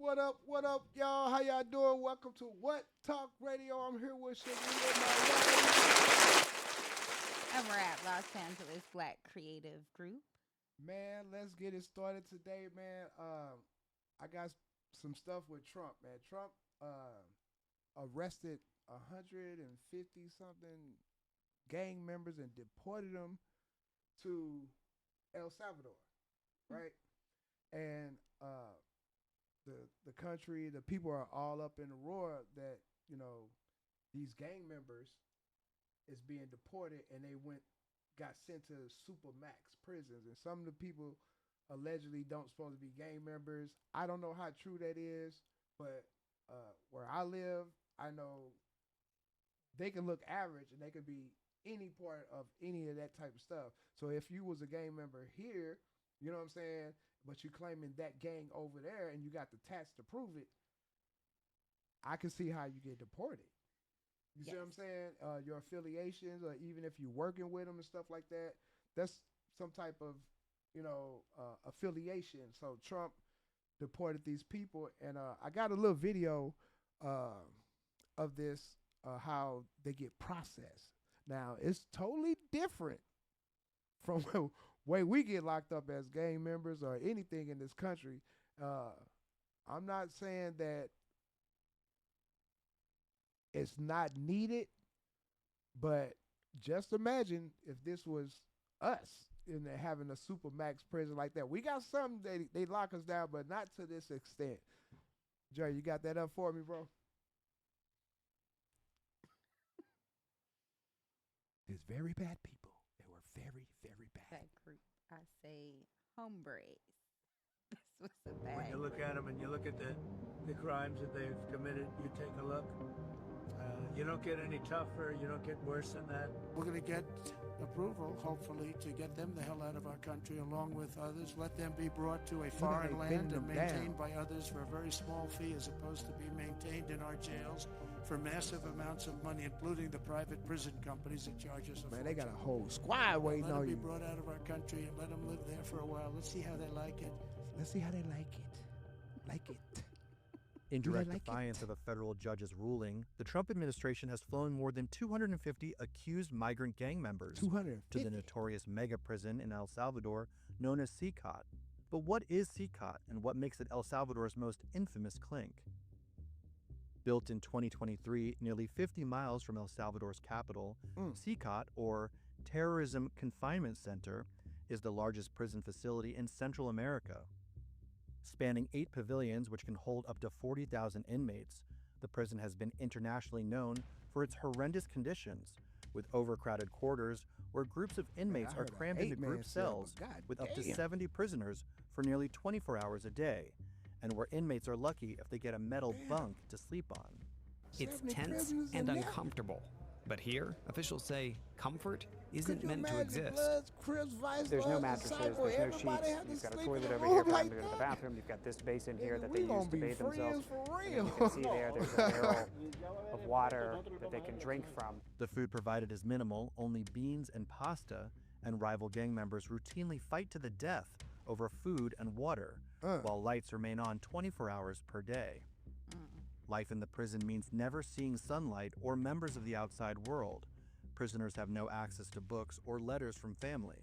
What up, y'all? How y'all doing? Welcome to What Talk Radio. I'm here with Shagina, my wife. And we're at Los Angeles Black Creative Group. Man, let's get it started today, man. I got some stuff with Trump, man. Trump arrested 150-something gang members and deported them to El Salvador, right? And the country, the people are all up in the roar that, you know, these gang members is being deported and they got sent to supermax prisons. And some of the people allegedly don't supposed to be gang members. I don't know how true that is, but where I live, I know they can look average and they could be any part of any of that type of stuff. So if you was a gang member here, you know what I'm saying, but you claiming that gang over there and you got the tats to prove it, I can see how you get deported. You see what I'm saying? Your affiliations, or even if you're working with them and stuff like that, that's some type of, you know, affiliation. So Trump deported these people, and I got a little video of this, how they get processed. Now, it's totally different from the way we get locked up as gang members or anything in this country. I'm not saying that it's not needed, but just imagine if this was us in having a supermax prison like that. We got something that they lock us down, but not to this extent. Joe, you got that up for me, bro? There's very bad people. They were very, very bad. That group, I say, hombres. This was a bad When you look at them and you look at the crimes that they've committed, you take a look. You don't get any tougher. You don't get worse than that. We're going to get approval, hopefully, to get them the hell out of our country along with others. Let them be brought to a foreign land and maintained by others for a very small fee, as opposed to be maintained in our jails for massive amounts of money, including the private prison companies that charge us a fortune. Man, they got a whole squad waiting on you. Let them be brought out of our country and let them live there for a while. Let's see how they like it. Let's see how they like it. Like it. In direct defiance of a federal judge's ruling, the Trump administration has flown more than 250 accused migrant gang members to the notorious mega prison in El Salvador known as CCOT. But what is CCOT, and what makes it El Salvador's most infamous clink? Built in 2023, nearly 50 miles from El Salvador's capital, CCOT, or Terrorism Confinement Center, is the largest prison facility in Central America. Spanning 8 pavilions, which can hold up to 40,000 inmates, the prison has been internationally known for its horrendous conditions, with overcrowded quarters where groups of inmates are crammed into group cells with up to 70 prisoners for nearly 24 hours a day, and where inmates are lucky if they get a metal bunk to sleep on. It's tense and uncomfortable. But here, officials say comfort isn't meant to exist. There's no mattresses, there's no sheets. You've got a toilet over here for them to go to the bathroom. You've got this basin here that they use to bathe themselves. And you can see there's a barrel of water that they can drink from. The food provided is minimal, only beans and pasta, and rival gang members routinely fight to the death over food and water, while lights remain on 24 hours per day. Life in the prison means never seeing sunlight or members of the outside world. Prisoners have no access to books or letters from family.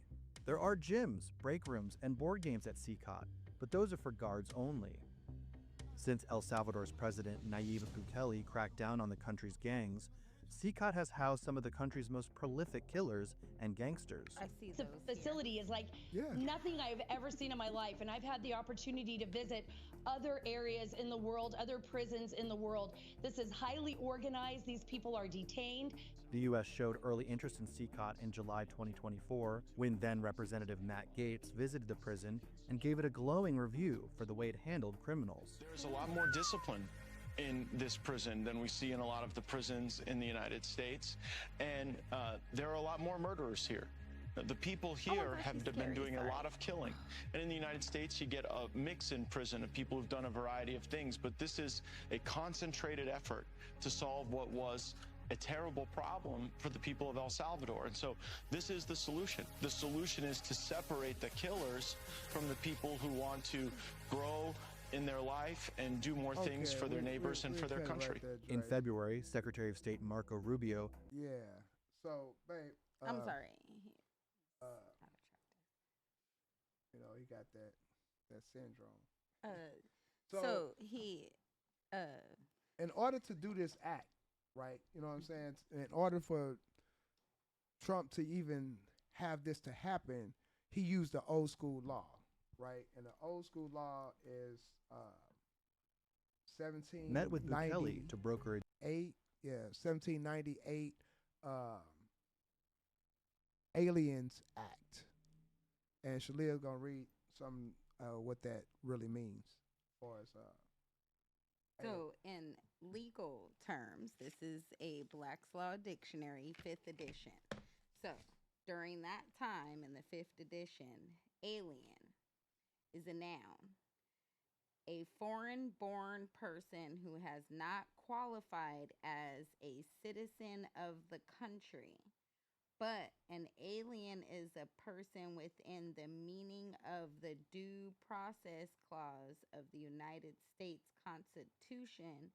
There are gyms, break rooms, and board games at CCOT, but those are for guards only. Since El Salvador's president Nayib Bukele cracked down on the country's gangs, CCOT has housed some of the country's most prolific killers and gangsters. I see the facility is like nothing I've ever seen in my life, and I've had the opportunity to visit other areas in the world, other prisons in the world. This is highly organized. These people are detained. The U.S. showed early interest in CCOT in July 2024, when then Representative Matt Gaetz visited the prison and gave it a glowing review for the way it handled criminals. There's a lot more discipline in this prison than we see in a lot of the prisons in the United States, and there are a lot more murderers here. The people here have been doing a lot of killing. And in the United States, you get a mix in prison of people who've done a variety of things, but this is a concentrated effort to solve what was a terrible problem for the people of El Salvador. And so this is the solution. The solution is to separate the killers from the people who want to grow in their life and do more things for their neighbors and for their country. In February, Secretary of State Marco Rubio. Yeah. So, babe. I'm sorry. You know, he got that syndrome. So he. In order to do this act, right? You know what I'm saying? In order for Trump to even have this to happen, he used the old school law, right? And the old school law is 1798. Met with Bukele to broker a 1798 Aliens Act. And Shalia's gonna read some what that really means as far as So, in legal terms, this is a Black's Law Dictionary, 5th edition. So, during that time in the 5th edition, alien is a noun. A foreign-born person who has not qualified as a citizen of the country. But an alien is a person within the meaning of the Due Process Clause of the United States Constitution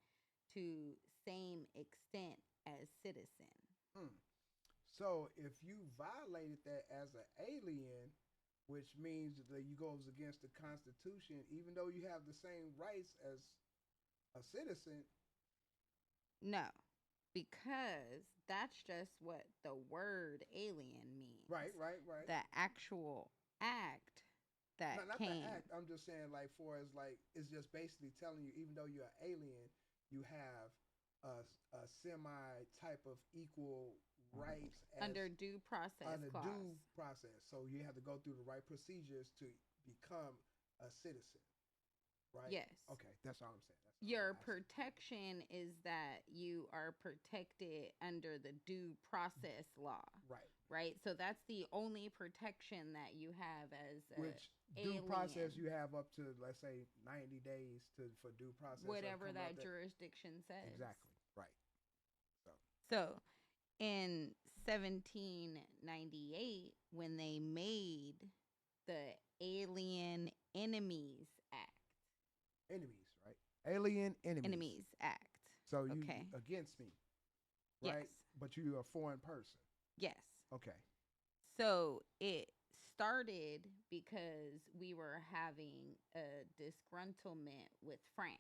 to same extent as citizen. So if you violated that as an alien, which means that you goes against the Constitution, even though you have the same rights as a citizen. No. Because that's just what the word alien means. Right. The actual act that not came. The act. I'm just saying, like, for as like, it's just basically telling you, even though you're an alien, you have a semi type of equal rights under due process clause. Due process. So you have to go through the right procedures to become a citizen. Right? Yes. Okay, that's all I'm saying. Your protection is that you are protected under the due process law. Right. So that's the only protection that you have as which alien. Due process you have up to, let's say, 90 days for due process. Whatever that jurisdiction says. Exactly. Right. So in 1798, when they made the Alien Enemies Act. Enemies, right? Alien Enemies Act. So you against me, right? Yes. But you're a foreign person. Yes. Okay. So it started because we were having a disgruntlement with France.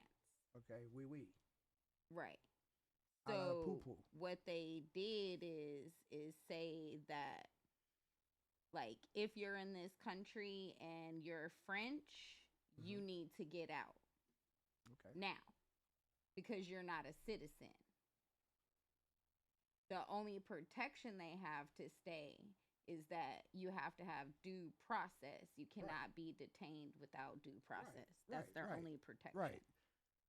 Okay, oui. Right. So what they did is say that, like, if you're in this country and you're French, you need to get out. Okay. Now, because you're not a citizen. The only protection they have to stay is that you have to have due process. You cannot be detained without due process. That's their only protection. Right.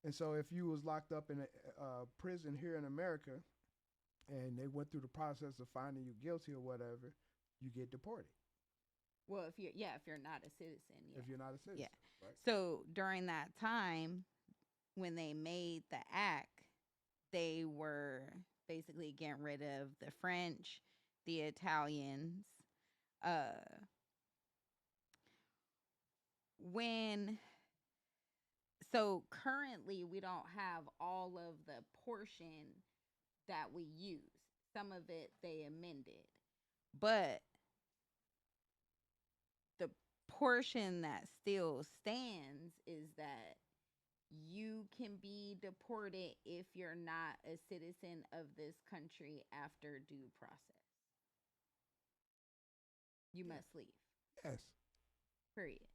And so if you was locked up in a prison here in America and they went through the process of finding you guilty or whatever, you get deported. Well, if you're not a citizen. Yeah. If you're not a citizen. Yeah. Right. So during that time, when they made the act, they were basically getting rid of the French, the Italians. So currently we don't have all of the portion that we use. Some of it they amended. But the portion that still stands is that you can be deported if you're not a citizen of this country after due process. You must leave. Yes. Period.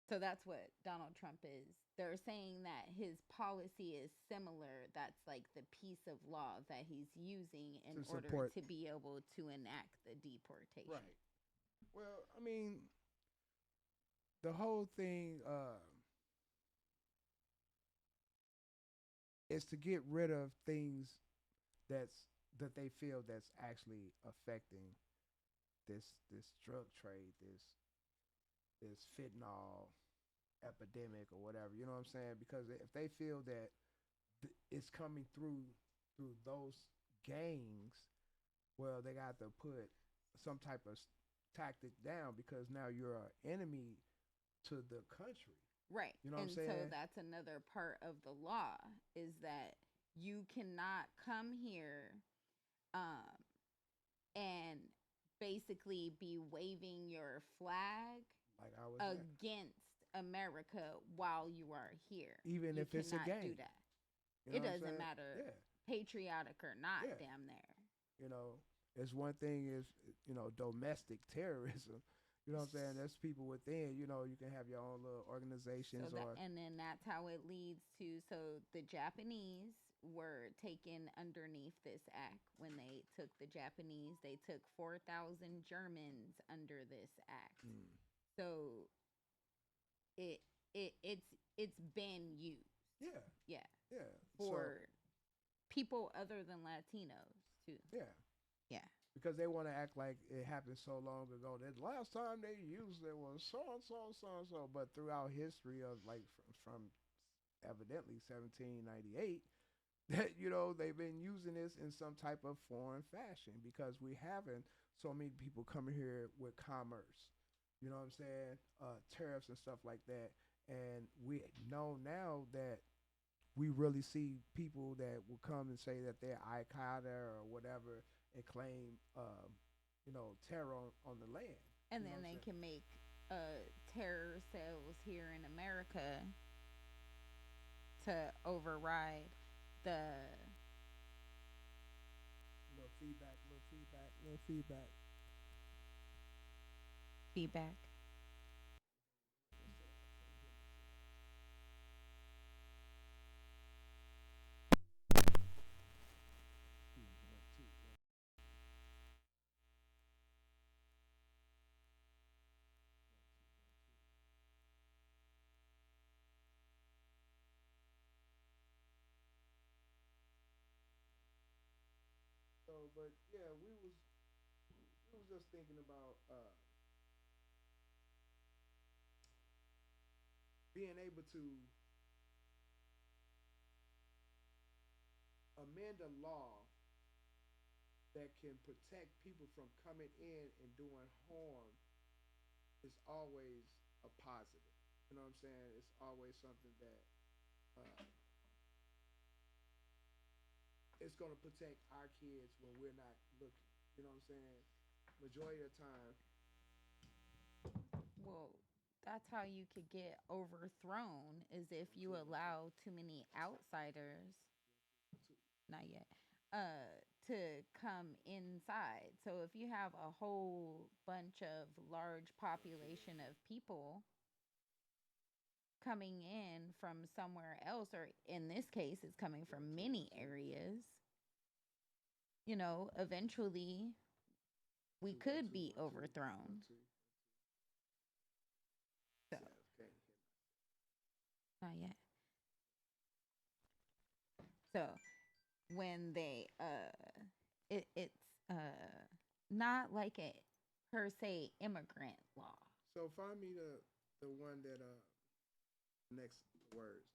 So that's what Donald Trump is. They're saying that his policy is similar. That's like the piece of law that he's using in order to be able to enact the deportation. Right. Well, I mean, the whole thing is to get rid of things that they feel that's actually affecting this drug trade, this fentanyl epidemic or whatever. You know what I'm saying? Because if they feel that it's coming through those gangs, well, they got to put some type of tactic down, because now you're an enemy to the country. Right. You know what I'm saying? So that's another part of the law is that you cannot come here and basically be waving your flag like I was against America while you are here. Even you if it's a gang. Do that. You know it doesn't matter patriotic or not down there. You know, it's one thing is, domestic terrorism. You know what I'm saying? There's people within, you can have your own little organizations. And then that's how it leads to, so the Japanese were taken underneath this act. When they took the Japanese, they took 4,000 Germans under this act. So it's been used. Yeah. For people other than Latinos too. Yeah. Because they want to act like it happened so long ago. The last time they used it was so and so, so and so. But throughout history of from evidently 1798, that they've been using this in some type of foreign fashion because we having so many people coming here with commerce. You know what I'm saying? Tariffs and stuff like that. And we know now that we really see people that will come and say that they're Al-Qaeda or whatever and claim, terror on the land. And then they can make terror cells here in America to override the... Little feedback. Feedback. So, but yeah, we was just thinking about being able to amend a law that can protect people from coming in and doing harm is always a positive. You know what I'm saying? It's always something that it's going to protect our kids when we're not looking. You know what I'm saying? Majority of the time. Well, that's how you could get overthrown is if you allow too many outsiders, not yet, to come inside. So if you have a whole bunch of large population of people coming in from somewhere else, or in this case, it's coming from many areas, eventually we could be overthrown. So, not yet. So, when they, it's not like a per se immigrant law. So find me the one that next words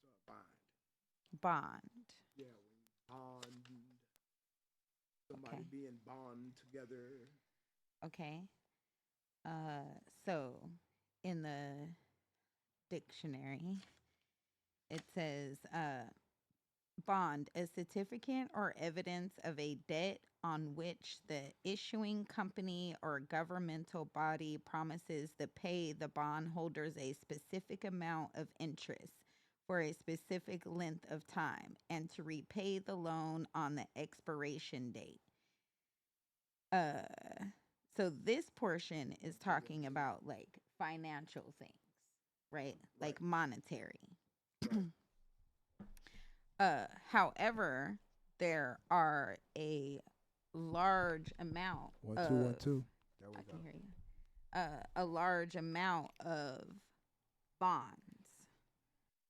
bond. Yeah, when bond. Somebody being bond together. Okay. So in the dictionary, it says bond, a certificate or evidence of a debt on which the issuing company or governmental body promises to pay the bondholders a specific amount of interest for a specific length of time and to repay the loan on the expiration date. So this portion is talking about like financial things, right? Like monetary. However, there are a large amount. 1212. I can hear you. A large amount of bonds.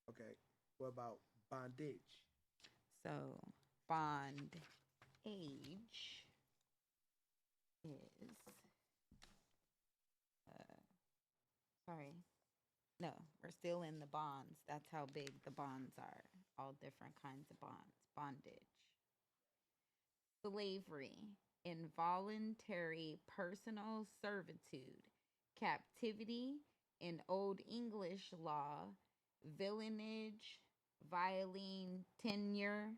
Okay. What about bondage? So bond age is sorry. No, we're still in the bonds. That's how big the bonds are. All different kinds of bonds. Bondage. Slavery, involuntary personal servitude, captivity, in Old English law, villanage, violine, tenure,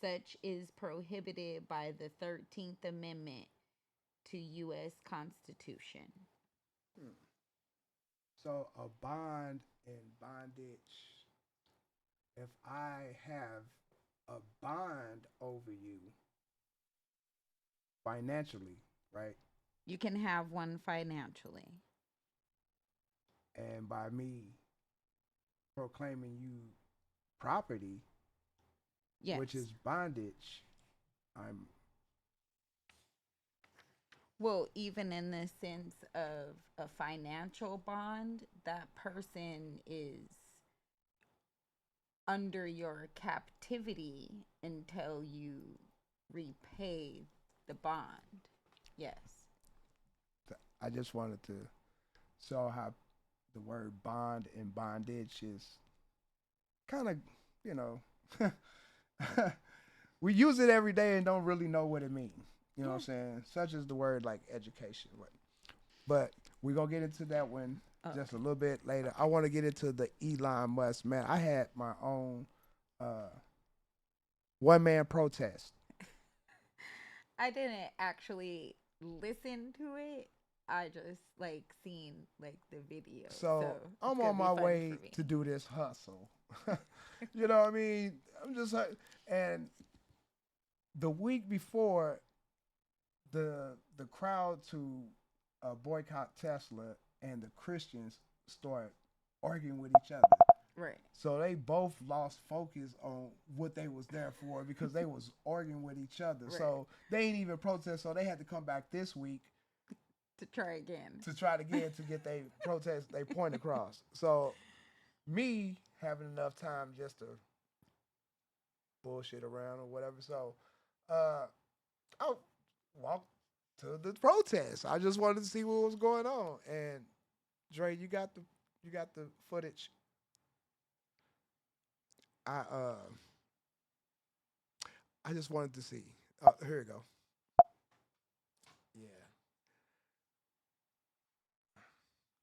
such is prohibited by the 13th Amendment to U.S. Constitution. So a bond and bondage, if I have a bond over you financially, right? You can have one financially. And by me proclaiming you property, yes, which is bondage, I'm... Well, even in the sense of a financial bond, that person is under your captivity until you repay the bond. Yes. I just wanted to show how the word bond and bondage is kind of, you know, we use it every day and don't really know what it means. You know what I'm saying? Such as the word like education. But we're going to get into that one just a little bit later. I want to get into the Elon Musk. Man, I had my own one-man protest. I didn't actually listen to it. I just like seen like the video. So I'm on my way to do this hustle. You know what I mean? I'm just like, and the week before, the crowd to boycott Tesla and the Christians started arguing with each other. Right. So they both lost focus on what they was there for because they was arguing with each other. Right. So they ain't even protest. So they had to come back this week to try again. To get their protest, they point across. So me having enough time just to bullshit around or whatever. So I walked to the protest. I just wanted to see what was going on. And Dre, you got the footage. I just wanted to see. Here we go. Yeah.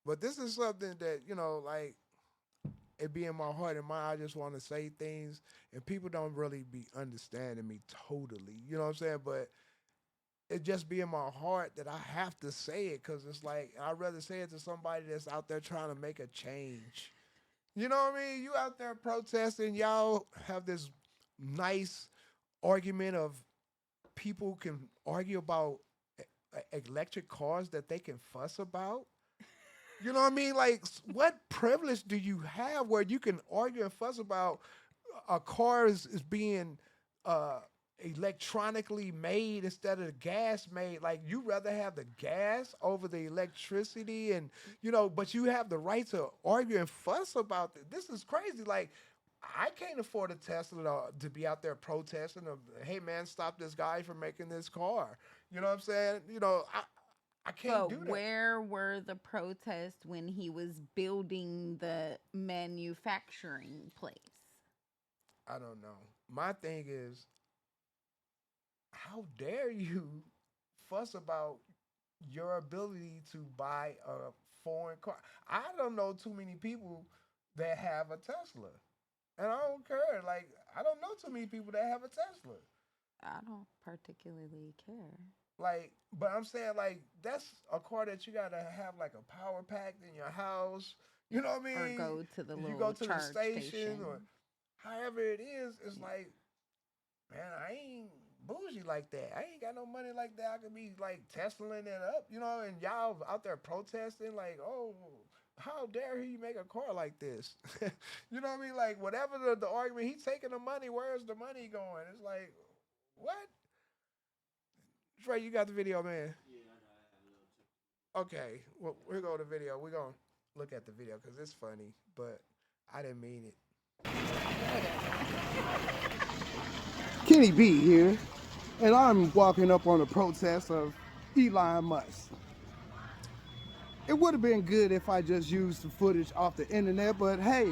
But this is something that, you know, like, it be in my heart and mind. I just want to say things, and people don't really be understanding me totally. You know what I'm saying? But it just be in my heart that I have to say it because it's like, I'd rather say it to somebody that's out there trying to make a change. You know what I mean? You out there protesting, y'all have this nice argument of people can argue about electric cars that they can fuss about. You know what I mean? Like, what privilege do you have where you can argue and fuss about a car is being electronically made instead of gas made? Like, you rather have the gas over the electricity, and, you know, but you have the right to argue and fuss about it. This is crazy. Like, I can't afford a Tesla to be out there protesting. Hey, man, stop this guy from making this car. You know what I'm saying? You know, I can't do that. Where were the protests when he was building the manufacturing place? I don't know. My thing is, how dare you fuss about your ability to buy a foreign car? I don't know too many people that have a Tesla. And I don't care. Like, I don't know too many people that have a Tesla. I don't particularly care. Like, but I'm saying, like, that's a car that you gotta have like a power pack in your house. You know what I mean? Or go to the you little go to charge the station or however it is. It's like, man, I ain't bougie like that. I ain't got no money like that. I could be like Teslaing it up, you know. And y'all out there protesting, like, oh, how dare he make a car like this? You know what I mean? Like, whatever the argument, he's taking the money. Where's the money going? It's like, what? Trey, you got the video, man? Yeah, I got a little tip. Okay, well, here go the video. We're going to look at the video because it's funny, but I didn't mean it. Kenny B here, and I'm walking up on a protest of Elon Musk. It would have been good if I just used the footage off the internet, but hey,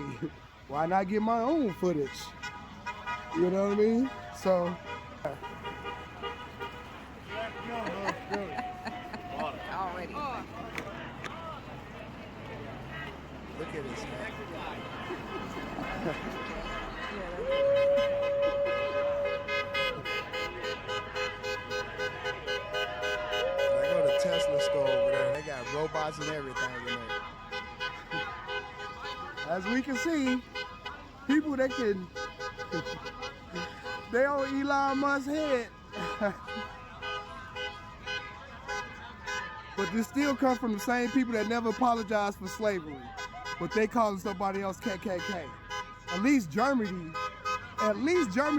why not get my own footage? You know what I mean? So... Already. at this, man. I go to Tesla store over there. They got robots and everything in there. As we can see, people that can, they on Elon Musk's head. But this still comes from the same people that never apologized for slavery. But they calling somebody else KKK. At least Germany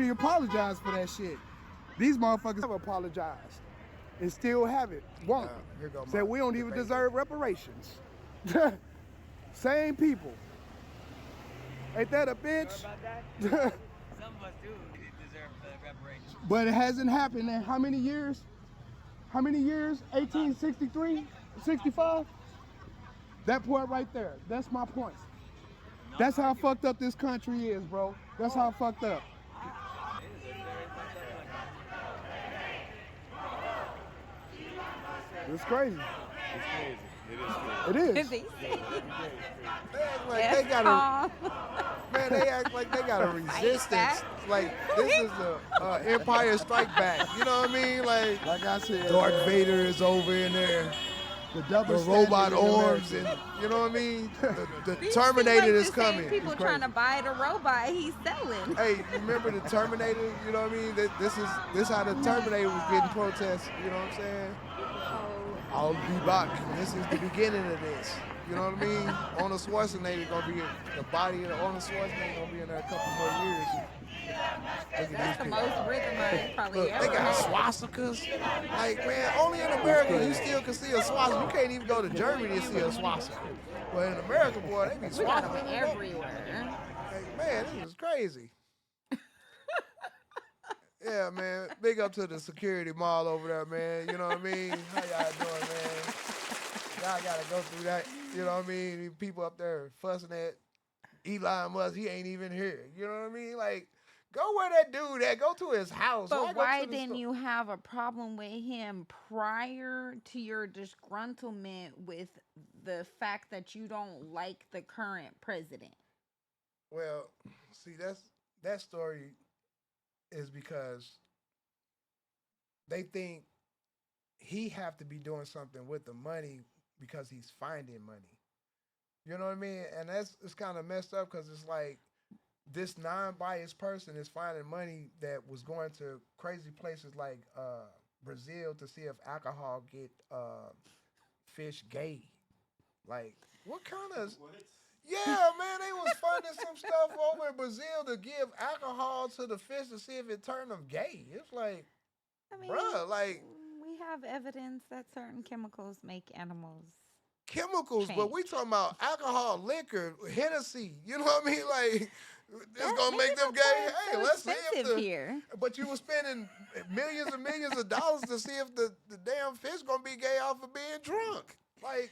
apologized for that shit. These motherfuckers have apologized and still haven't. Won't. Said we don't even deserve reparations. Same people. Ain't that a bitch? Some of us do deserve reparations. But it hasn't happened in how many years? How many years? 1863? 65? That point right there. That's my point. That's how fucked up this country is, bro. That's how fucked up. It's crazy. It's crazy. It is crazy. It is. They act like they got a resistance. Like this is the Empire Strike Back. You know what I mean? Like I said, Darth Vader is over in there. The robot arms, and you know what I mean? The Terminator is coming. People trying to buy the robot he's selling. Hey, remember the Terminator? You know what I mean? This how the Terminator was getting protests. You know what I'm saying? I'll be back. This is the beginning of this. You know what I mean? Arnold Schwarzenegger gonna be the body of Arnold Schwarzenegger gonna be in there a couple more years. That's the most rhythmized probably Look, ever. they got swastikas. Like, man, only in America you still can see a swastika. You can't even go to Germany to see a swastika. But in America, boy, they be We got them swastikas everywhere. Like, man, this is crazy. Yeah, man. Big up to the security mall over there, man. You know what I mean? How y'all doing, man? Y'all gotta go through that. You know what I mean? People up there fussing at Elon Musk. He ain't even here. You know what I mean? Like, go where that dude at. Go to his house. But why didn't you have a problem with him prior to your disgruntlement with the fact that you don't like the current president? Well, see, that story is because they think he have to be doing something with the money because he's finding money. You know what I mean? And it's kind of messed up because it's like this non-biased person is finding money that was going to crazy places like Brazil to see if alcohol get fish gay. Like, what kind of... What? Yeah, man, they was funding some stuff over in Brazil to give alcohol to the fish to see if it turned them gay. It's like, bruh, like... We have evidence that certain chemicals make animals chemicals, change. But we talking about alcohol, liquor, Hennessy. You know what I mean? Like, it's going to make them gay. Hey, let's see if here. But you were spending millions and millions of dollars to see if the damn fish going to be gay off of being drunk. Like,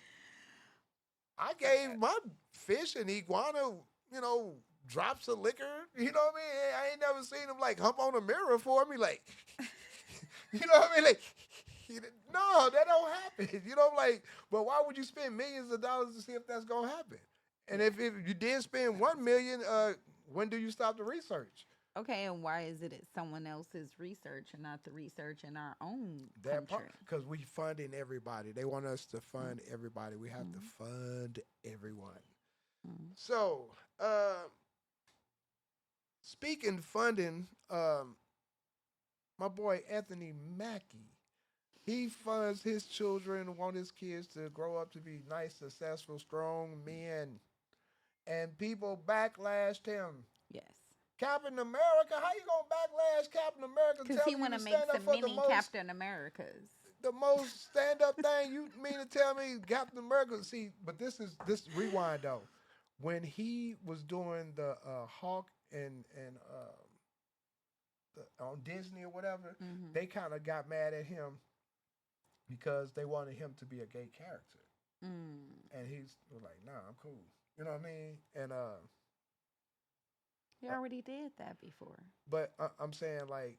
I gave my fish and iguana, you know, drops of liquor. You know what I mean? I ain't never seen them like hump on a mirror for me. Like, you know what I mean? Like, no, that don't happen. You know, like, but why would you spend millions of dollars to see if that's gonna happen? And if you did spend $1 million, when do you stop the research? Okay, and why is it someone else's research and not the research in our own country? Because we funding everybody. They want us to fund everybody. We have to fund everyone. So, speaking funding, my boy Anthony Mackie, he funds his children, want his kids to grow up to be nice, successful, strong men. And people backlashed him. Yes. Captain America, how you gonna backlash Captain America? Because he want to make some mini Captain Americas. The most stand-up thing you mean to tell me, Captain America? See, but this rewind though. When he was doing the Hawk and on Disney or whatever, they kind of got mad at him because they wanted him to be a gay character. And he's like, nah, I'm cool. You know what I mean? And he already did that before. But I'm saying, like,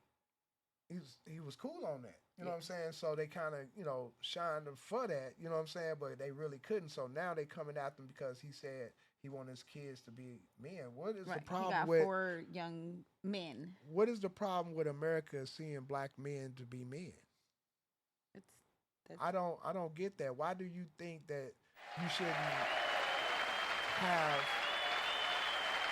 he was cool on that. You know what I'm saying? So they kind of, shined him for that. You know what I'm saying? But they really couldn't. So now they coming after him because he said he wanted his kids to be men. What is the problem he got with 4 young men? What is the problem with America seeing black men to be men? I don't get that. Why do you think that you shouldn't have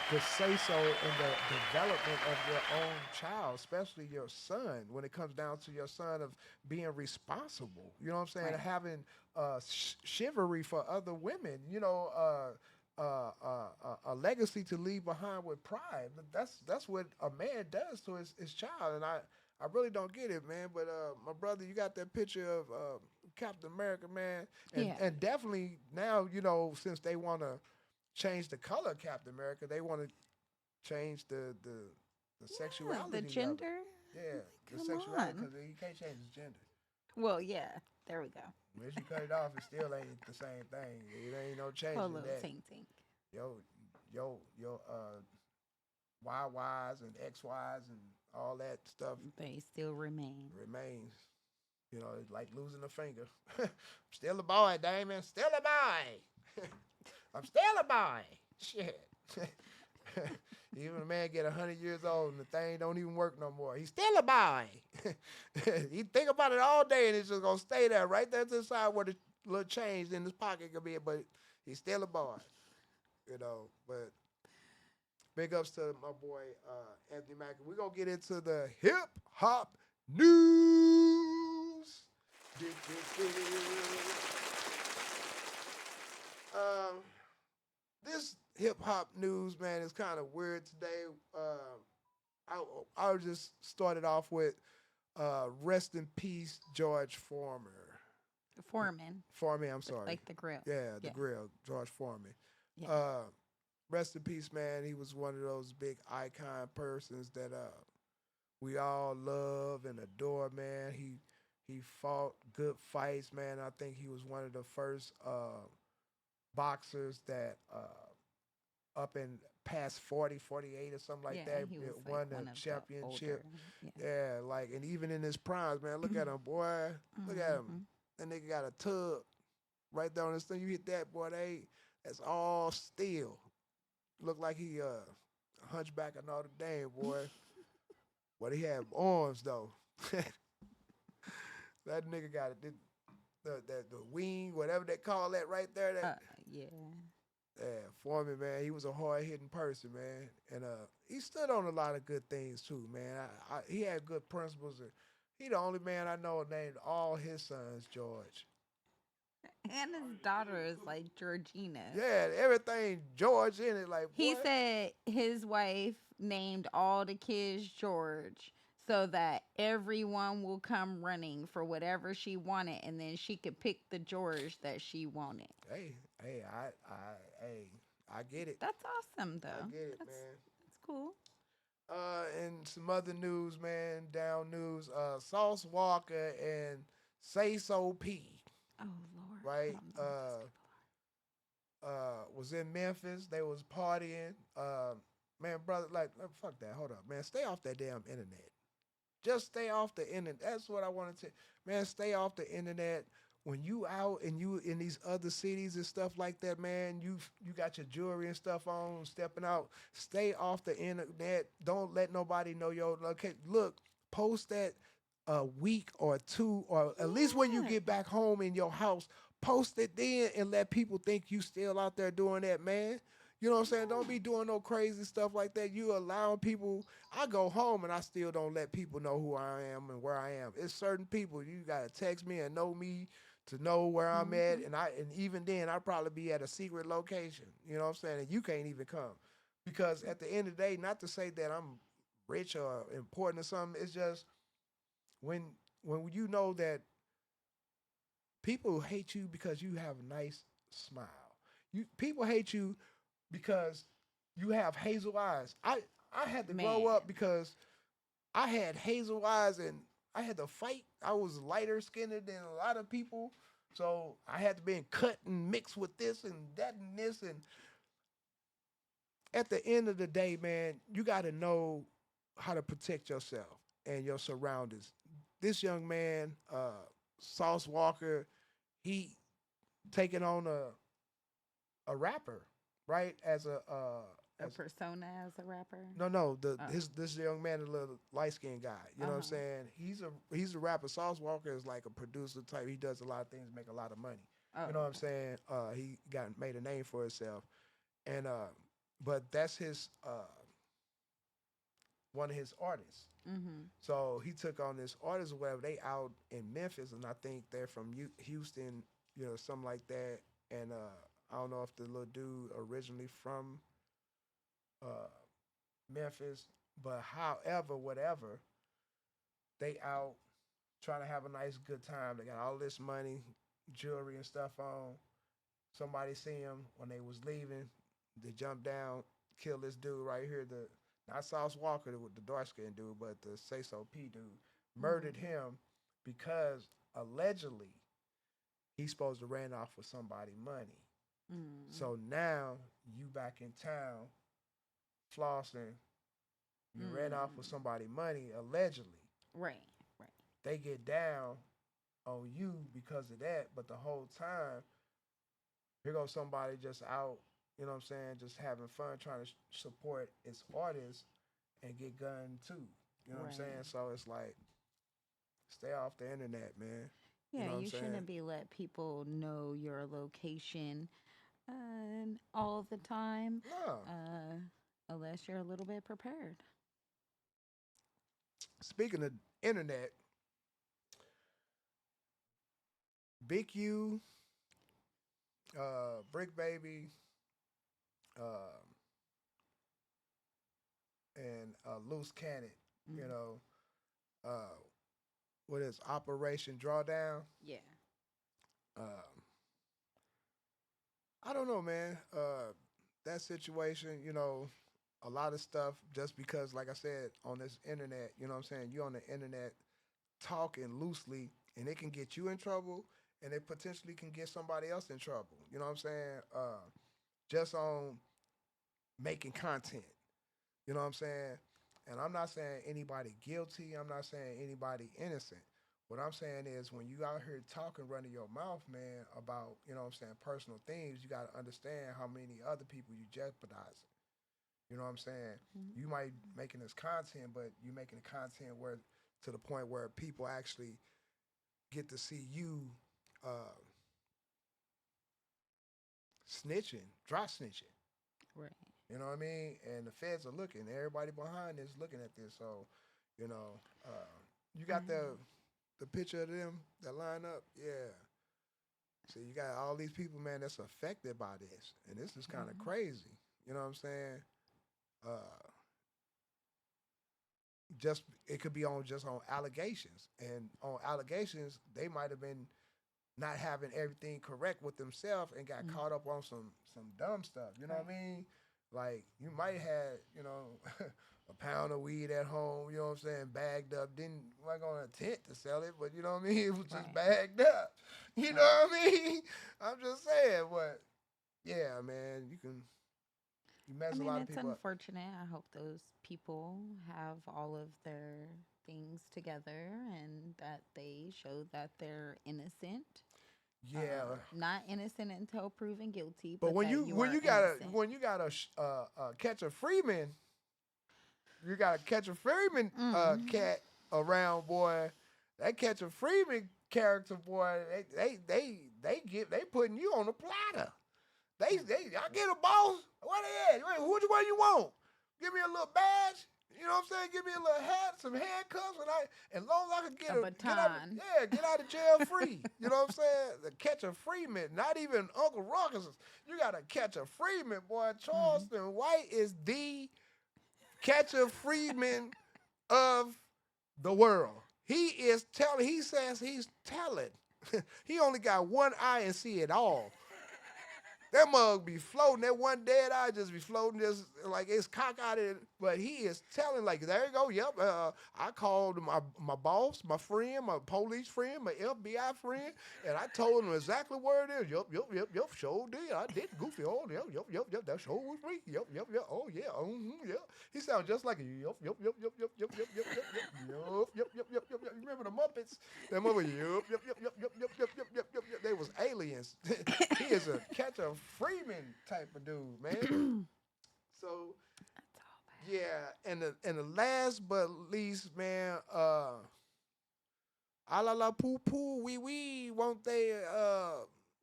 the say-so in the development of your own child, especially your son, when it comes down to your son of being responsible? You know what I'm saying? Right. Having chivalry for other women, a legacy to leave behind with pride. That's what a man does to his child, and I really don't get it, man. But my brother, you got that picture of Captain America, man, and definitely now, since they want to change the color of Captain America, they want to change the sexuality, the gender. The sexuality, because you can't change his gender. Well, yeah, there we go. Once you cut it off, it still ain't the same thing. It ain't no change in that. Tink. Yo, YYs and XYs and all that stuff. They still remains. It's like losing a finger. I'm still a boy, Damon. Still a boy. I'm still a boy. Shit. Even a man get 100 years old and the thing don't even work no more. He's still a boy. He think about it all day and it's just gonna stay there right there to the side where the little change in his pocket could be, but he's still a boy. But big ups to my boy Anthony Mackie. We're gonna get into the hip hop news. This hip hop news, man, is kind of weird today. I'll just start it off with rest in peace, George Foreman. Foreman, I'm sorry. Like the grill. Yeah, the grill, George Foreman. Yeah. Rest in peace, man. He was one of those big icon persons that we all love and adore, man. He fought good fights, man. I think he was one of the first boxers that up in past 40, 48 or something like that, won the championship. And even in his primes, man, look at him, boy. Look at him. That nigga got a tub right there on his thing. You hit that, boy, that's all steel. Look like he hunchback of Notre Dame, boy. But he had arms, though. That nigga got the wing, whatever they call that right there. Yeah, Foreman, man, he was a hard-hitting person, man. And he stood on a lot of good things, too, man. He had good principles. And he the only man I know named all his sons George. And his daughter is like Georgina. Yeah, everything George in it. Like, he said his wife named all the kids George so that everyone will come running for whatever she wanted, and then she could pick the George that she wanted. Hey, I get it. That's awesome, though. I get it, man. That's cool. And some other news, man, down news. Sauce Walker and Say So P. Oh, Lord. Right? Was in Memphis. They was partying. Man, brother, fuck that. Hold up, man. Stay off that damn internet. Just stay off the internet. That's what I wanted to. Man, stay off the internet. When you out and you in these other cities and stuff like that, man, you got your jewelry and stuff on, stepping out. Stay off the internet. Don't let nobody know your location. Look, post that a week or two, or at least when you get back home in your house, post it then and let people think you still out there doing that, man. You know what I'm saying? Don't be doing no crazy stuff like that. You allowing people. I go home and I still don't let people know who I am and where I am. It's certain people you gotta text me and know me to know where I'm at, and even then I'd probably be at a secret location. You know what I'm saying? And you can't even come, because at the end of the day, not to say that I'm rich or important or something. It's just when you know that people hate you because you have a nice smile. People hate you because you have hazel eyes. I had to grow up because I had hazel eyes and I had to fight. I was lighter skinned than a lot of people. So I had to be cut and mixed with this and that and this. And at the end of the day, man, you got to know how to protect yourself. and your surroundings. This young man, Sauce Walker, he taking on a rapper, right? As a persona as a rapper. No, this young man, a little light skinned guy. You know what I'm saying? He's a rapper. Sauce Walker is like a producer type. He does a lot of things, make a lot of money. You know what I'm saying? He made a name for himself, and but that's his one of his artists. So he took on this artist or whatever. They out in Memphis, and I think they're from Houston, you know, something like that. And I don't know if the little dude originally from Memphis, but however, whatever, they out trying to have a nice good time. They got all this money, jewelry and stuff on. Somebody see him when they was leaving. They jump down, kill this dude right here. Not Sauce Walker, the dark skinned dude, but the Say So P dude murdered him because allegedly he's supposed to ran off with somebody money. So now you back in town, flossing. You ran off with somebody money allegedly. Right. They get down on you because of that, but the whole time, here goes somebody just out, you know what I'm saying, just having fun, trying to support its artists and get gunned too. You know what I'm saying? So it's like, stay off the internet, man. Yeah, you shouldn't be let people know your location all the time. No. Unless you're a little bit prepared. Speaking of internet, Big U, Brick Baby, and Loose Cannon, you know, what is Operation Drawdown? Yeah. I don't know, man. That situation, you know, a lot of stuff just because, like I said, on this internet, you know what I'm saying, you're on the internet talking loosely, and it can get you in trouble, and it potentially can get somebody else in trouble. You know what I'm saying? Just on making content. You know what I'm saying? And I'm not saying anybody guilty. I'm not saying anybody innocent. What I'm saying is when you out here talking, running your mouth, man, about, you know what I'm saying, personal things, you got to understand how many other people you jeopardizing. You know what I'm saying? You might making this content, but you making the content where to the point where people actually get to see you snitching, dry snitching. Right. You know what I mean? And the feds are looking. Everybody behind is looking at this. So, you know, you got the picture of them that line up? Yeah. So you got all these people, man, that's affected by this. And this is kind of crazy. You know what I'm saying? Just it could be just on allegations. And on allegations, they might have been not having everything correct with themselves and got caught up on some dumb stuff. You know what I mean? Like, you might have, you know, a pound of weed at home, you know what I'm saying, bagged up. Wasn't going to attempt to sell it, but you know what I mean? It was just bagged up. You know what I mean? I'm just saying, but yeah, man, you mess a lot of people up. It's unfortunate. I hope those people have all of their things together and that they show that they're innocent. Yeah, not innocent until proven guilty. But when you gotta catch a Freeman, you gotta catch a Freeman cat around, boy. That catch a Freeman character, boy. They putting you on a platter. I get a boss. What they at? Which one you want? Give me a little badge. You know what I'm saying? Give me a little hat, some handcuffs, and long as I can get a baton. Get out of jail free. You know what I'm saying? The catch a Freeman, not even Uncle Ruckus. You gotta catch a Freeman, boy. Charleston White is the catch a Freeman of the world. He says he's telling. He only got one eye and see it all. That mug be floating. That one dead eye just be floating, just like it's cockeyed. But he is telling, like, there you go. Yep. I called my boss, my friend, my police friend, my FBI friend, and I told him exactly where it is. Yep. Sure did. I did goofy. Oh, yep. That sure was me. Yep. Oh, yeah. Yeah. He sounds just like a yep. You remember the Muppets? That movie. Yep. They was aliens. He is a Catcher Freeman type of dude, man. So, yeah, and the last but least, man, ah la la poo poo wee wee, want they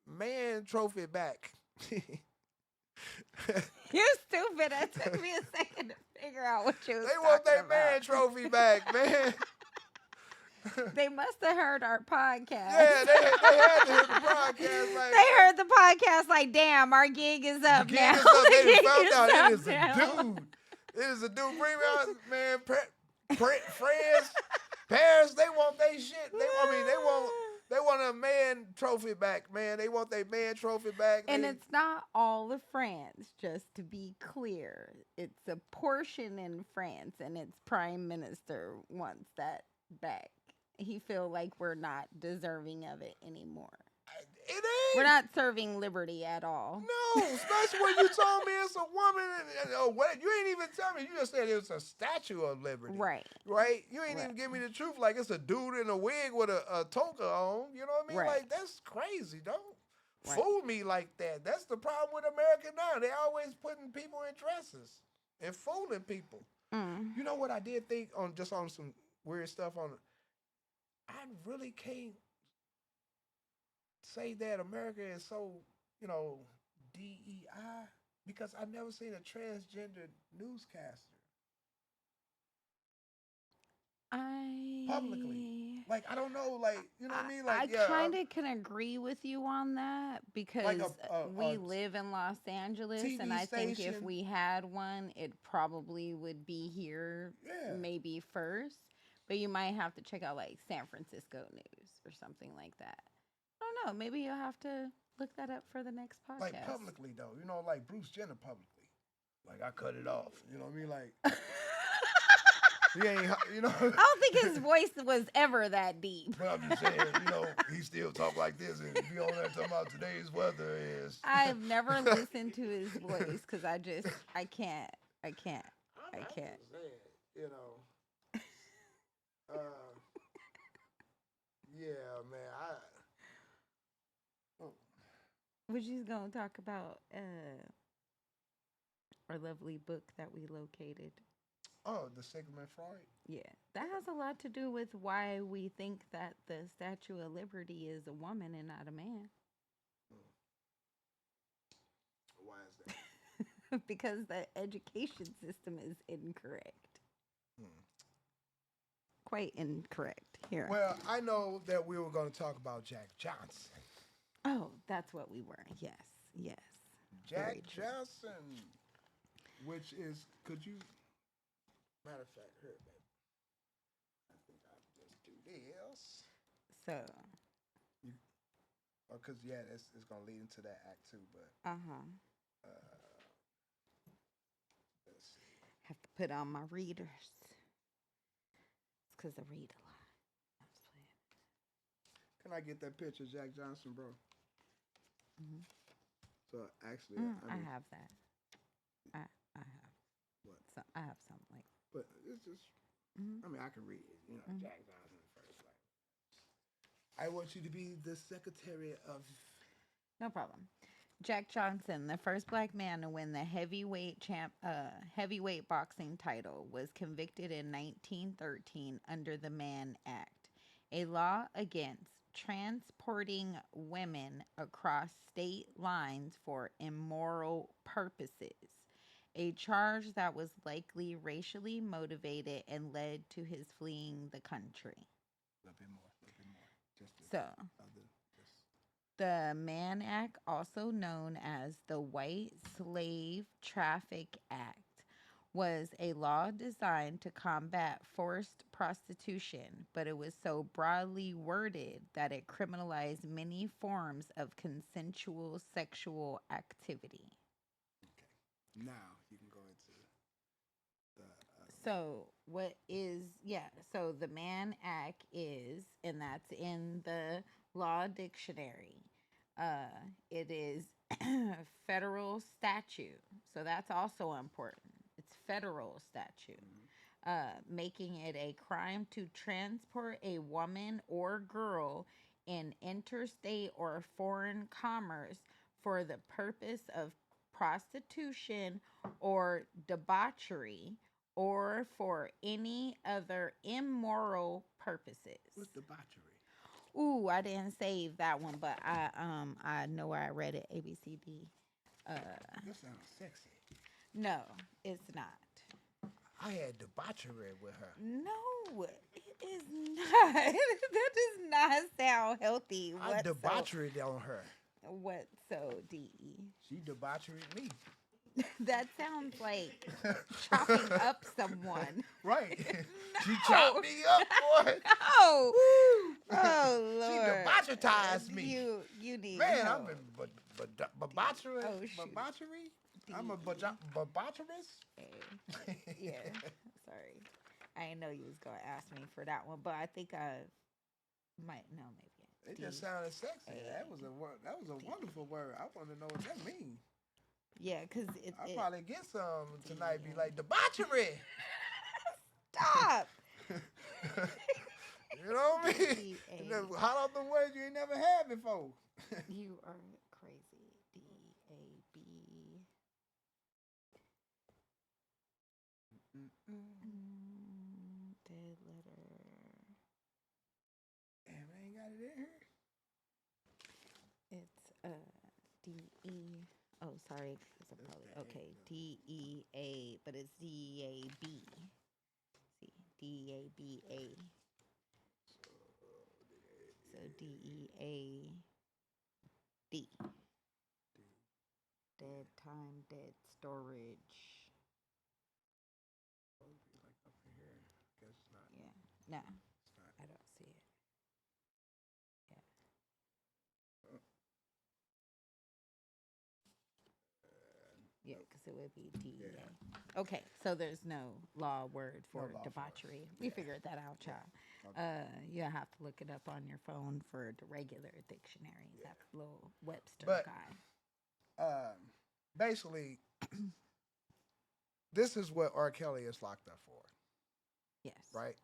man trophy back? You stupid. It took me a second to figure out what you was They want their about. man trophy back, man. They must have heard our podcast. Yeah, they had to hear the podcast. Like, they heard the podcast like, damn, our gig is up now. Gig is up. They found out it is a dude. It is a dude. Bring me out, man. Friends, parents, they want their shit. They want a man trophy back, man. They want their man trophy back. And it's not all of France, just to be clear. It's a portion in France, and its prime minister wants that back. He feel like we're not deserving of it anymore. It ain't. We're not serving liberty at all. No, especially when you told me it's a woman. What you ain't even tell me. You just said it was a statue of liberty. Right. You ain't even give me the truth. Like it's a dude in a wig with a toga on. You know what I mean? Right. Like that's crazy. Don't fool me like that. That's the problem with America now. They always putting people in dresses and fooling people. You know what I did think on some weird stuff on. I really can't say that America is so, DEI because I've never seen a transgender newscaster. Publicly. Like, I don't know, like, you know what I mean? Like, I kind of can agree with you on that because like we live in Los Angeles, TV and I think if station. we had one, it probably would be here maybe first. But you might have to check out like San Francisco news or something like that. I don't know. Maybe you'll have to look that up for the next podcast. Like publicly though, like Bruce Jenner publicly. Like I cut it off. You know what I mean? Like he ain't. I don't think his voice was ever that deep. But I'm just saying, he still talk like this and be on there talking about today's weather is. I've never listened to his voice because I can't. I'm just saying, yeah, man. We're just gonna talk about our lovely book that we located. Oh, the Sigmund Freud? Yeah, that has a lot to do with why we think that the Statue of Liberty is a woman and not a man. Why is that? Because the education system is incorrect. Quite incorrect here. Well, I know that we were going to talk about Jack Johnson. Oh, that's what we were. Yes. Jack Johnson, which is, matter of fact, here, baby. I think I'll just do this. So. Because, it's going to lead into that act too, but. Let's see. Have to put on my readers. It's because I read a lot. I'm just playing. Can I get that picture of Jack Johnson, bro? So, actually, I have that. I have. What? So, I have something like that. But it's just, I mean, I can read it. Jack Johnson first. Like, I want you to be the secretary of. No problem. Jack Johnson, the first black man to win the heavyweight boxing title, was convicted in 1913 under the Mann Act, a law against transporting women across state lines for immoral purposes, a charge that was likely racially motivated and led to his fleeing the country. A little bit more. The Mann Act, also known as the White Slave Traffic Act, was a law designed to combat forced prostitution, but it was so broadly worded that it criminalized many forms of consensual sexual activity. Okay. Now you can go into the. So so the Mann Act is, and that's in the law dictionary. It is federal statute, so that's also important. It's federal statute, making it a crime to transport a woman or girl in interstate or foreign commerce for the purpose of prostitution or debauchery or for any other immoral purposes. What's debauchery? Ooh, I didn't save that one, but I know where I read it. ABCD. That sounds sexy. No, it's not. I had debauchery with her. No, it is not. That does not sound healthy. I debauchered on her. What so DE? She debauchered me. That sounds like chopping up someone. Right. No. She chopped me up, boy. No. Oh, Lord. She debaucherized me. You need Man, help. I'm in debauchery. Oh, shoot. Debauchery? I'm a debaucherist? Yeah. Sorry. I didn't know you was going to ask me for that one, but I think I might know maybe. It just sounded sexy. That was a wonderful word. I want to know what that means. Yeah, because I'll probably get some tonight. Be like, debauchery. Stop. You know what I mean? Hot off the words you ain't never had before. You are crazy. DAB. Dead letter. Damn, I ain't got it in here. It's DE. Oh, sorry. Okay, DEA, but it's DAB. See, DABA. So DEAD. Dead time, dead storage. Like up here. Guess not. Yeah. No. It's not. I don't see it. Yeah, because it would be DEA. Yeah. Okay, so there's no law word for debauchery. We figured that out, child. Okay. You have to look it up on your phone for the regular dictionary. Yeah. That little Webster guy. Basically, this is what R. Kelly is locked up for. Yes. Right?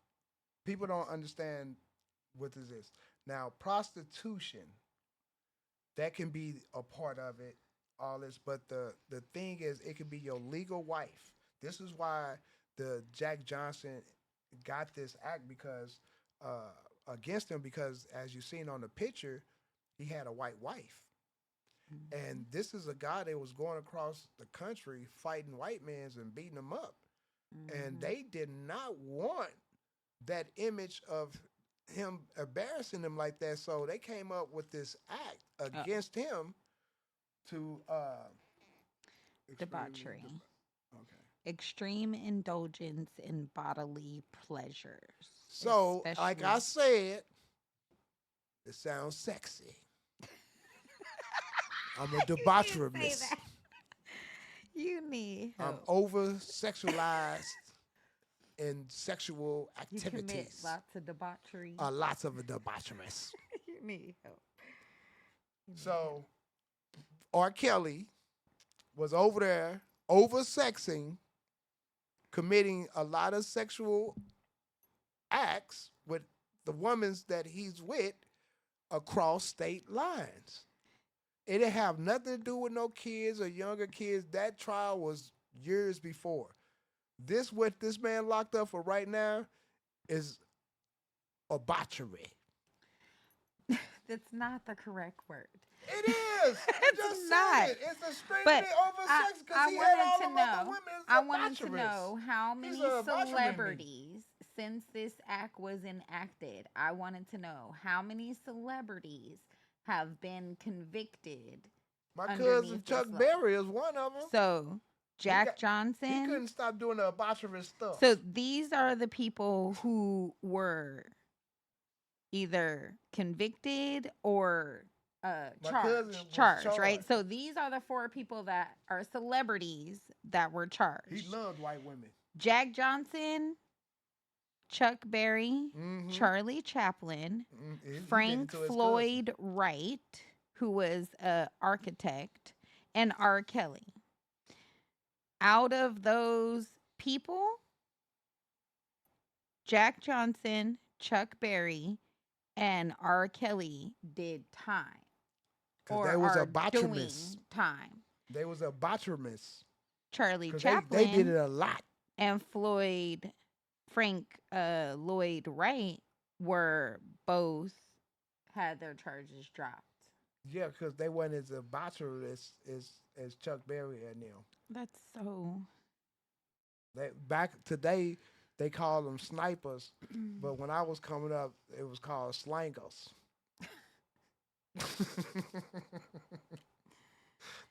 People don't understand what this is. Now, prostitution, that can be a part of it. All this, but the thing is, it could be your legal wife. This is why the Jack Johnson got this act because against him, because as you've seen on the picture, he had a white wife, and this is a guy that was going across the country fighting white men and beating them up, and they did not want that image of him embarrassing them like that, so they came up with this act against him. To debauchery. Okay. Extreme indulgence in bodily pleasures. So, like I said, it sounds sexy. I'm a debaucherist. You need help. I'm over sexualized in sexual activities. You commit lots of debauchery. Lots of debaucherist. You need help. So. R. Kelly was over there over-sexing, committing a lot of sexual acts with the women that he's with across state lines. It didn't have nothing to do with no kids or younger kids. That trial was years before. What this man locked up for right now is debauchery. That's not the correct word. It is. It's not. It's extremely oversex because he had all of the women. I wanted to know how many celebrities, since this act was enacted, I wanted to know how many celebrities have been convicted. My cousin Chuck Berry is one of them. So Jack Johnson. He couldn't stop doing the debaucherous stuff. So these are the people who were either convicted or charged, right? So these are the 4 people that are celebrities that were charged. He loved white women. Jack Johnson, Chuck Berry, Charlie Chaplin, Frank Floyd Wright, who was an architect, and R. Kelly. Out of those people, Jack Johnson, Chuck Berry, and R. Kelly did time. Or they was are a botcherist. doing time. They was a botcherist. Charlie Chaplin. They did it a lot. And Frank Lloyd Wright were both had their charges dropped. Yeah, because they weren't as a botcherist as Chuck Berry and them. That's so. Back today, they call them snipers, but when I was coming up, it was called slangers.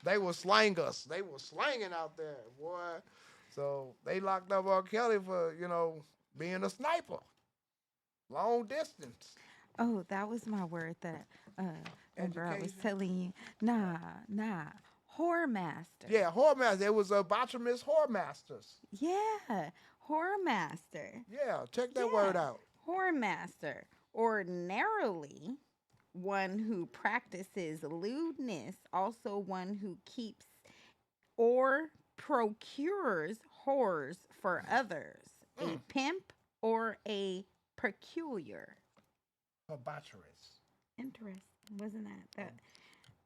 They were slangers. They were slanging out there, boy. So they locked up R. Kelly for, being a sniper. Long distance. Oh, that was my word that remember I was telling you. Nah. Whore master. Yeah, whore master. There was a botcherist whore masters. Yeah, whore master. Yeah, check that word out. Whore master. Ordinarily, one who practices lewdness, also one who keeps or procures whores for others, a pimp or a peculiar. A botcherist. Interesting. Wasn't that?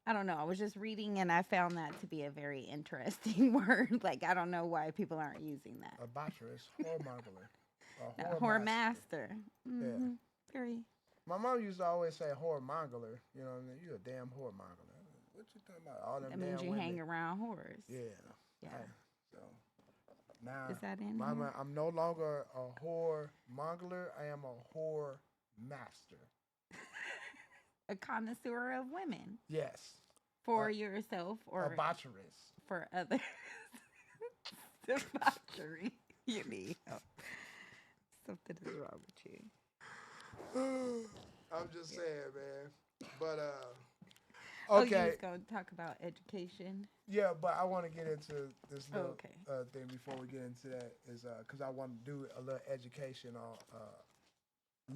I don't know. I was just reading and I found that to be a very interesting word. Like, I don't know why people aren't using that. A botcherist, whoremongler. A whore master. Mm-hmm. Yeah. Very. My mom used to always say whoremongler. You know what I mean? You a damn whoremongler. What you talking about? All them that damn means you women. hang around whores. Yeah. So now is that in Mama, I'm no longer a whoremongler. I am a whore master. A connoisseur of women. Yes. For yourself or a botcherist. For others. Debauchery. You need help. Something is wrong with you. I'm just saying, man. But okay. Oh, you was going to talk about education. Yeah, but I want to get into this little thing before we get into that is because I want to do a little education on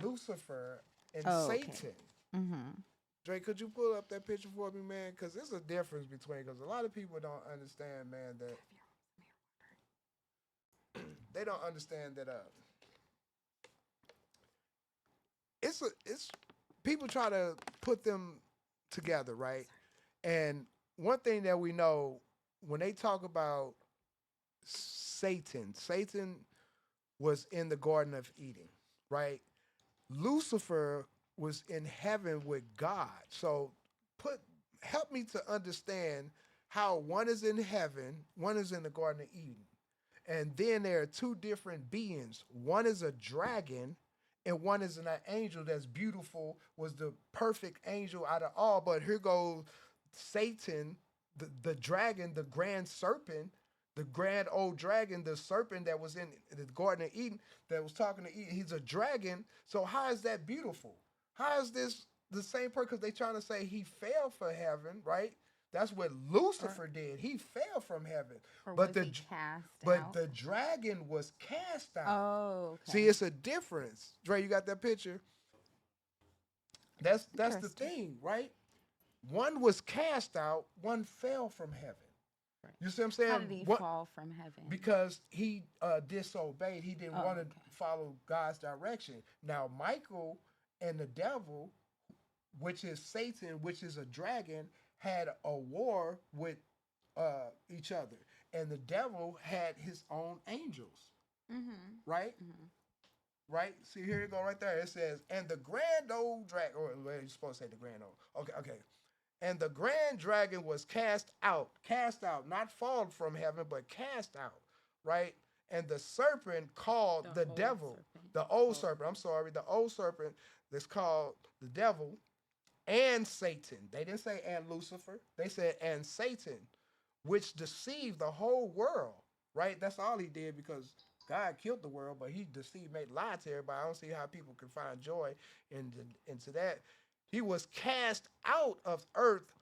Lucifer and Satan. Mm-hmm. Drake, could you pull up that picture for me, man? Because there's a difference between, because a lot of people don't understand, man, that they don't understand that it's people try to put them together, right? And one thing that we know when they talk about Satan was in the Garden of Eden, right? Lucifer was in heaven with God. So help me to understand how one is in heaven, one is in the Garden of Eden. And then there are 2 different beings. One is a dragon and one is an angel that's beautiful, was the perfect angel out of all. But here goes Satan, the dragon, the grand serpent, the grand old dragon, the serpent that was in the Garden of Eden, that was talking to Eden. He's a dragon. So how is that beautiful? How is this the same person? Because they're trying to say he fell for heaven, right? That's what Lucifer did. He fell from heaven. But was he cast out? The dragon was cast out. Oh, okay. See, it's a difference. Dre, you got that picture? That's the thing, right? One was cast out, one fell from heaven. Right. You see what I'm saying? How did he fall from heaven? Because he disobeyed. He didn't want to follow God's direction. Now, Michael and the devil, which is Satan, which is a dragon, had a war with each other. And the devil had his own angels. Mm-hmm. Right? Mm-hmm. Right? See, here you go right there. It says, and the grand old dragon, or you're supposed to say the grand old. Okay. And the grand dragon was cast out, not fallen from heaven, but cast out, right? And the serpent called the devil, the old serpent that's called the devil and Satan. They didn't say and Lucifer. They said and Satan which deceived the whole world, right? That's all he did because God killed the world, but he deceived, made lies to everybody. I don't see how people can find joy into that. He was cast out of earth,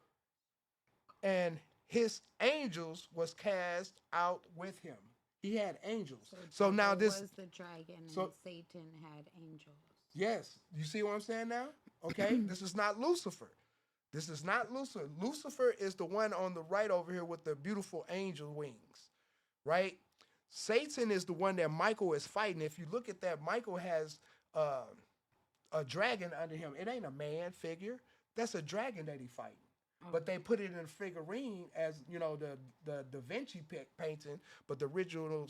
and his angels was cast out with him. He had angels. So now this was the dragon, and Satan had angels. Yes, you see what I'm saying now? Okay, this is not Lucifer. This is not Lucifer. Lucifer is the one on the right over here with the beautiful angel wings, right? Satan is the one that Michael is fighting. If you look at that, Michael has a dragon under him. It ain't a man figure. That's a dragon that he fighting. But they put it in a figurine as, you know, the Da Vinci painting, but the original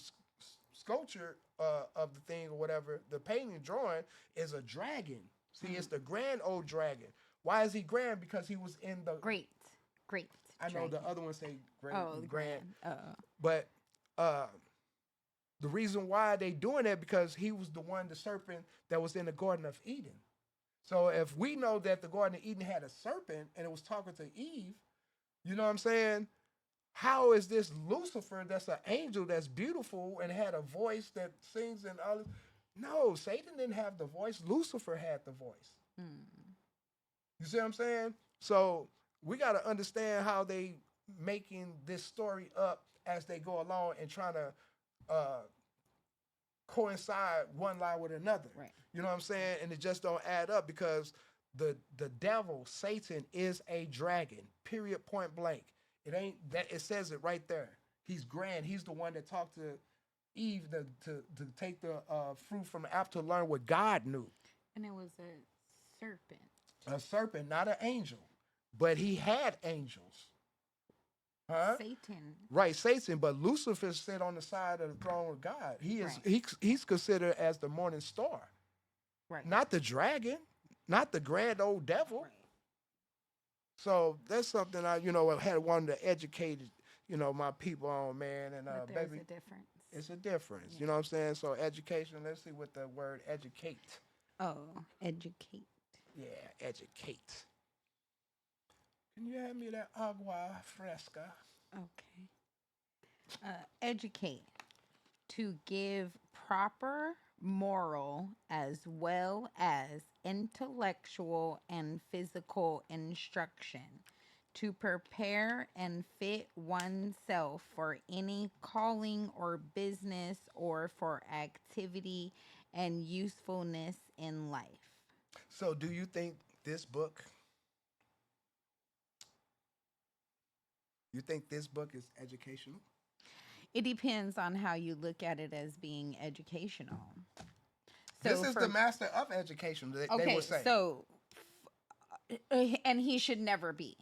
sculpture of the thing or whatever, the painting drawing is a dragon. See, it's the grand old dragon. Why is he grand? Because he was in the... Great. I know the other ones say great, grand. But the reason why they doing that, because he was the one, the serpent that was in the Garden of Eden. So if we know that the Garden of Eden had a serpent and it was talking to Eve, you know what I'm saying? How is this Lucifer that's an angel that's beautiful and had a voice that sings and all? No, Satan didn't have the voice. Lucifer had the voice. You see what I'm saying? So we got to understand how they making this story up as they go along and trying to coincide one lie with another. Right. You know what I'm saying? And it just don't add up because the devil, Satan, is a dragon. Period. Point blank. It ain't that. It says it right there. He's grand. He's the one that talked to Eve to take the fruit from the apple to learn what God knew. And it was a serpent. A serpent, not an angel, but he had angels. Huh? Satan. Right, Satan. But Lucifer sit on the side of the throne of God. He is he's considered as the morning star. Right. Not the dragon, not the grand old devil. Right. So that's something I had wanted to educate, my people on, man. And but there's baby, a difference. It's a difference. Yeah. You know what I'm saying? So education, let's see what the word educate. Oh, educate. Yeah, educate. Can you hand me that agua fresca? Okay. Educate. To give proper moral as well as intellectual and physical instruction. To prepare and fit oneself for any calling or business or for activity and usefulness in life. So do you think this book, is educational? It depends on how you look at it as being educational. So this is the master of education, they would say. So, and he should never be.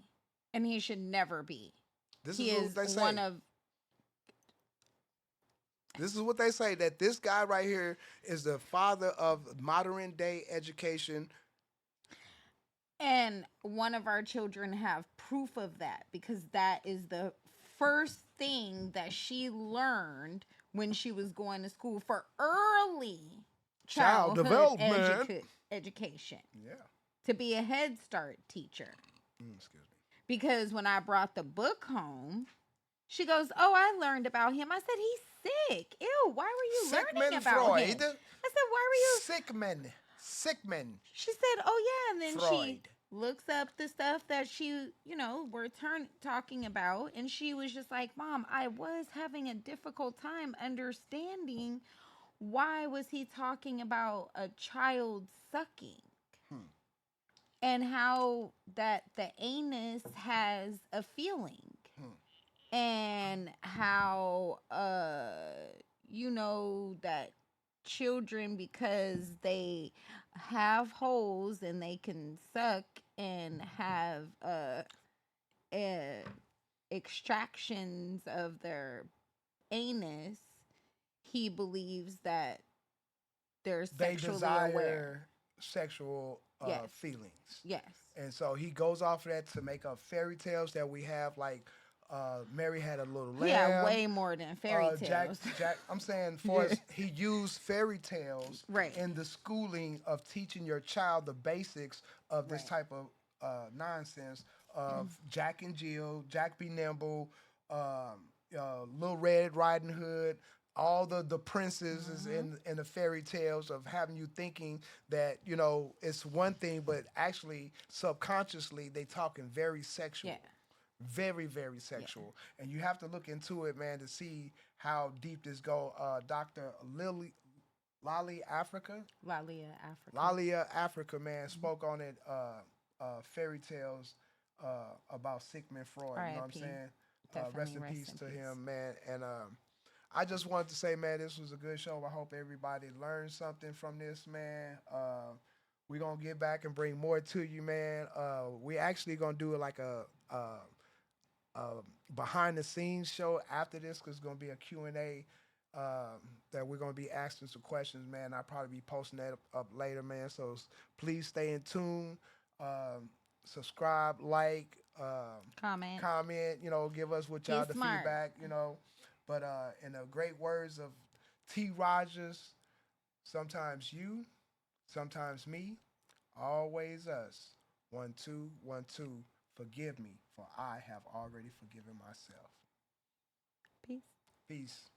This is what they say. This is what they say, that this guy right here is the father of modern day education. And one of our children have proof of that because that is the first thing that she learned when she was going to school for early childhood development education. Yeah. To be a Head Start teacher. Excuse me. Because when I brought the book home, she goes, "Oh, I learned about him." I said, "He's sick. Ew, why were you learning about Freud. him?" I said, "Why were you?" Sick men. She said, "Oh, yeah." And then Freud. she looks up the stuff that she, we're talking about. And she was just like, "Mom, I was having a difficult time understanding why was he talking about a child sucking and how that the anus has a feeling and how, that children, because they have holes and they can suck and have extractions of their anus, he believes that they're sexually aware. Sexual feelings. Yes. And so he goes off of that to make up fairy tales that we have, like Mary Had a Little Lamb. Yeah, way more than fairy tales. Jack, I'm saying he used fairy tales in the schooling of teaching your child the basics of this type of nonsense of Jack and Jill, Jack Be Nimble, Little Red Riding Hood, all the princesses in the fairy tales of having you thinking that, you know, it's one thing, but actually subconsciously they talking very sexual. Yeah. Very, very sexual. Yeah. And you have to look into it, man, to see how deep this go. Dr. Lalia Africa, man, spoke on it, fairy tales about Sigmund Freud. You know what I'm saying? Rest in peace to him, man. And I just wanted to say, man, this was a good show. I hope everybody learned something from this, man. We're going to get back and bring more to you, man. We actually going to do like a behind the scenes show after this, because it's going to be a Q&A that we're going to be asking some questions, man. I'll probably be posting that up later, man. So please stay in tune. Subscribe, like, comment, you know, give us what y'all the feedback, you know. But in the great words of T. Rogers, sometimes you, sometimes me, always us. 1, 2, 1, 2. Forgive me, for I have already forgiven myself. Peace. Peace.